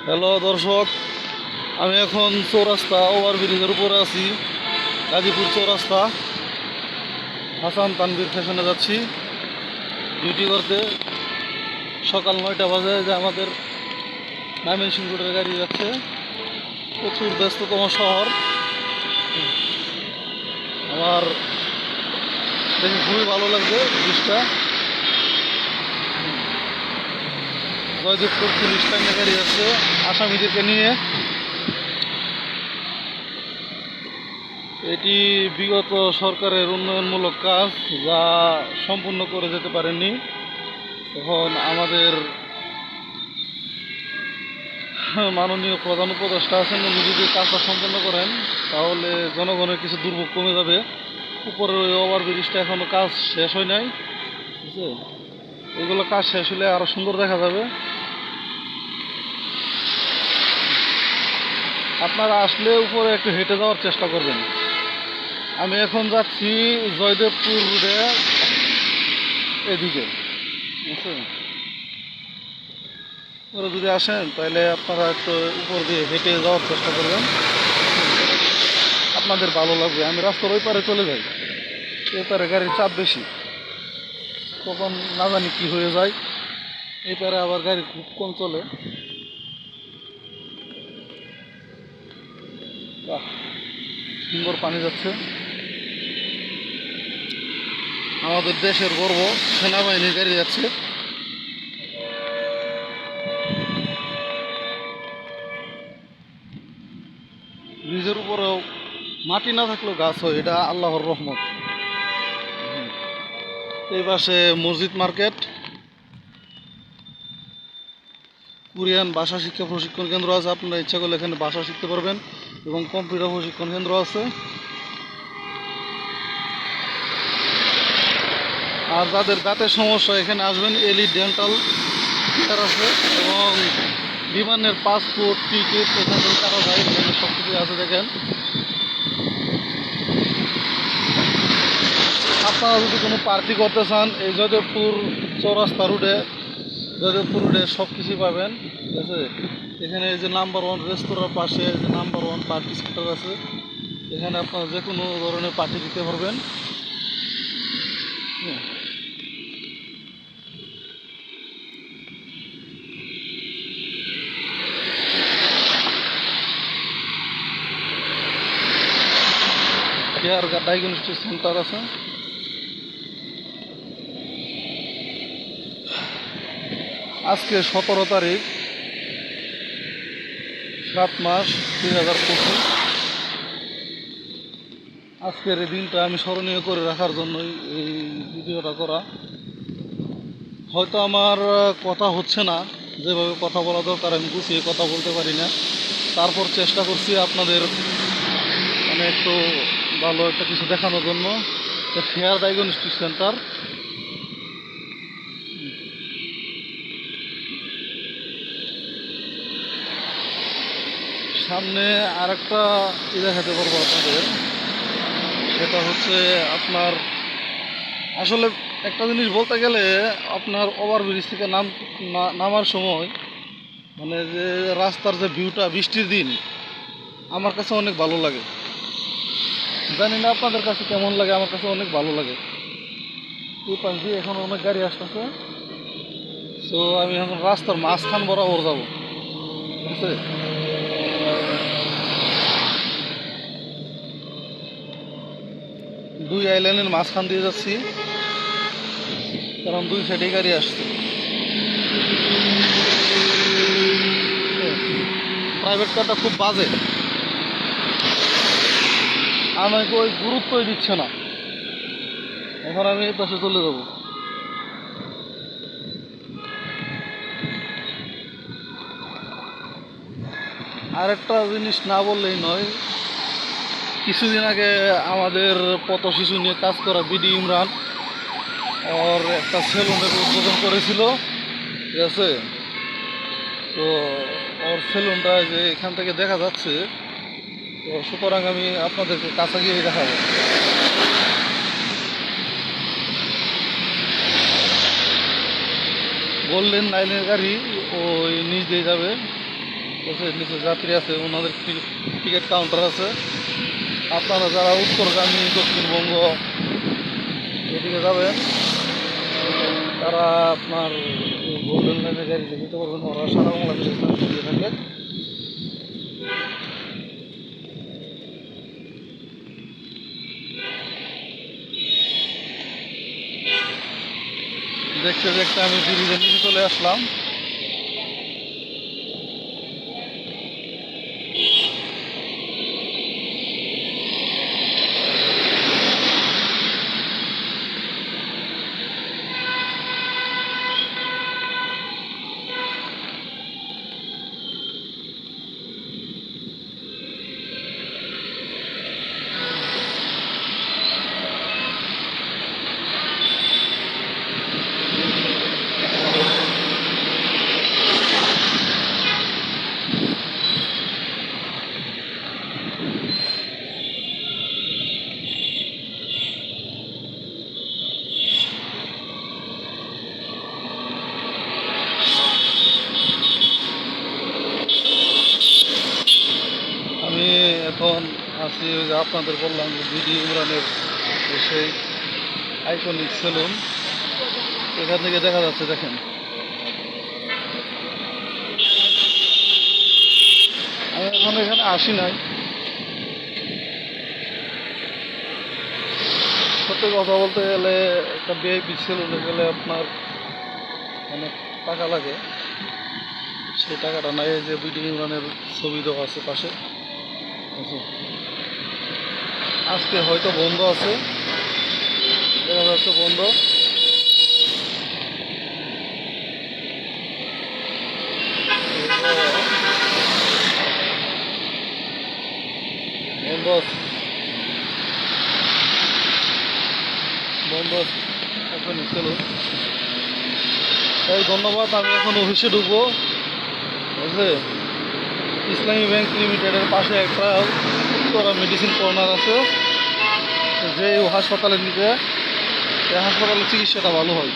Hello দর্শক, আমি এখন চৌরাস্তা ওভারব্রিজের উপরে আছি। গাজীপুর চৌরাস্তা হাসান তানভীর ফ্যাশনে যাচ্ছি ডিউটি করতে। সকাল 9টা বাজে যে আমাদের ময়মনসিংহ রোডের গাড়ি যাচ্ছে। প্রচুর ব্যস্ততম শহর। আমার দেখে খুবই ভালো লাগবে ব্রিজটা। জয়দেবপুর পুলিশ লাইনে গাড়ি যাচ্ছে আসামিদেরকে নিয়ে। এটি বিগত সরকারের উন্নয়নমূলক কাজ, যা সম্পূর্ণ করে যেতে পারেননি। এখন আমাদের মাননীয় প্রধান উপদেষ্টা আছেন, উনি যদি কাজটা সম্পন্ন করেন তাহলে জনগণের কিছু দুর্ভোগ কমে যাবে। উপরের ওই ওভারব্রিজটা এখনও কাজ শেষ হয় নাই, বুঝছে? এগুলো কাজ শেষ হলে আরও সুন্দর দেখা যাবে। আপনারা আসলে উপরে একটু হেঁটে যাওয়ার চেষ্টা করবেন। আমি এখন যাচ্ছি জয়দেবপুর রোডে এদিকে, বুঝছেন? ওরা যদি আসেন তাহলে আপনারা একটু উপর দিয়ে হেঁটে যাওয়ার চেষ্টা করবেন, আপনাদের ভালো লাগবে। আমি রাস্তার ওই পারে চলে যাই, এই পারে গাড়ির চাপ বেশি, তখন না জানি কী হয়ে যায়। এই পারে আবার গাড়ি খুব কম চলে। বাহ, সুন্দর পানি যাচ্ছে। আমাদের দেশের গর্ব সেনাবাহিনীর গাড়ি যাচ্ছে। ব্রিজের উপরেও মাটি না থাকলেও গাছ হয়, এটা আল্লাহর রহমত। এই পাশে মসজিদ মার্কেট, কোরিয়ান ভাষা শিক্ষা প্রশিক্ষণ কেন্দ্র আছে। আপনারা ইচ্ছা করলে এখানে ভাষা শিখতে পারবেন, এবং কম্পিউটার প্রশিক্ষণ কেন্দ্র আছে। আর যাদের দাঁতের সমস্যা এখানে আসবেন, এলি ডেন্টাল কেয়ার আছে, এবং বিমানের পাসপোর্ট টিকিট এখান থেকে কাটা যায়। এখানে সব কিছু আছে, দেখেন। আপনারা যদি কোনো পার্টি করতে চান, এই জয়দেবপুর চৌরাস্তা রোডে, জয়দেবপুর রোডে সব কিছুই পাবেন, ঠিক আছে? এখানে এই যে নাম্বার 1 রেস্তোরাঁর পাশে যে নাম্বার 1 পার্টি সেন্টার আছে, এখানে আপনারা যে কোনো ধরনের পার্টি দিতে পারবেন। কেয়ার ডায়াগনস্টিক সেন্টার আছে। আজকে 17 তারিখ 7 মাস 2025। আজকের এই দিনটা আমি স্মরণীয় করে রাখার জন্যই এই ভিডিওটা করা। হয়তো আমার কথা হচ্ছে না যেভাবে কথা বলা দরকার, আমি গুছিয়ে কথা বলতে পারি না। তারপর চেষ্টা করছি আপনাদের মানে একটু ভালো একটা কিছু দেখানোর জন্য। ফেয়ার ডায়াগনস্টিক সেন্টার, সামনে আরেকটা দেখাতে পারবো আপনাদের। সেটা হচ্ছে আপনার আসলে একটা জিনিস বলতে গেলে, আপনার ওভারব্রিজ থেকে নামার সময় মানে যে রাস্তার যে ভিউটা বৃষ্টির দিন, আমার কাছে অনেক ভালো লাগে। জানি না আপনাদের কাছে কেমন লাগে, আমার কাছে অনেক ভালো লাগে। এই পাশ দিয়ে এখন অনেক গাড়ি আসতেছে, সো আমি এখন রাস্তার মাঝখান বরাবর যাবো, ঠিক আছে? দুই আইল্যান্ডের মাঝখান দিয়ে যাচ্ছি, কারণ দুই সাইডে গাড়ি আসছে। প্রাইভেট কারটা খুব বাজে, আমাকে ওই গুরুত্বই দিচ্ছে না। এখন আমি এই পাশে চলে যাব। আরেকটা জিনিস না বললেই নয়, কিছুদিন আগে আমাদের পথ শিশু নিয়ে কাজ করা বিডি ইমরান ওর একটা সেলুনের উদ্বোধন করেছিল, ঠিক আছে? তো ওর সেলুনটা যে এখান থেকে দেখা যাচ্ছে, তো সুতরাং আমি আপনাদেরকে কাছে গিয়ে দেখাবো। গোল্ডেন লাইনের গাড়ি ওই নিচ দিয়ে যাবে, নিচে যাত্রী আছে, ওনাদের টিকিট কাউন্টার আছে। আপনারা যারা উত্তরগামী দক্ষিণবঙ্গ এদিকে যাবেন তারা আপনার গোল্ডেন লাইনের গাড়িতে যেতে পারবেন। ওরা সারা বাংলাদেশে সার্ভিস দিয়ে থাকে। দেখতে দেখতে আমি ব্রিজের নিচে চলে আসলাম। আমি এখন আছি ওই যে আপনাদের বললাম যে বিডি ইমরানের সেই আইকনিক সেলুন, এখান থেকে দেখা যাচ্ছে। দেখেন আমি এখন এখানে আসি নাই, সত্যি কথা বলতে গেলে একটা ভিআইপি সেলুনে গেলে আপনার অনেক টাকা লাগে। সেই টাকাটা নাই। এই যে বিডি ইমরানের ছবি দেওয়া আছে পাশে। আজকে হয়তো বন্ধ আছে, দেখা যাচ্ছে বন্ধ। বন্ধ আছে, বন্ধ আছে এখন চলুন। তাই ধন্যবাদ। আমি এখন অফিসে ঢুকবো। বুঝলে, ইসলামী ব্যাংক লিমিটেডের পাশে একটা উত্তরা মেডিসিন কর্নার আছে, যে হাসপাতালের নিচে, এই হাসপাতালের চিকিৎসাটা ভালো হয়।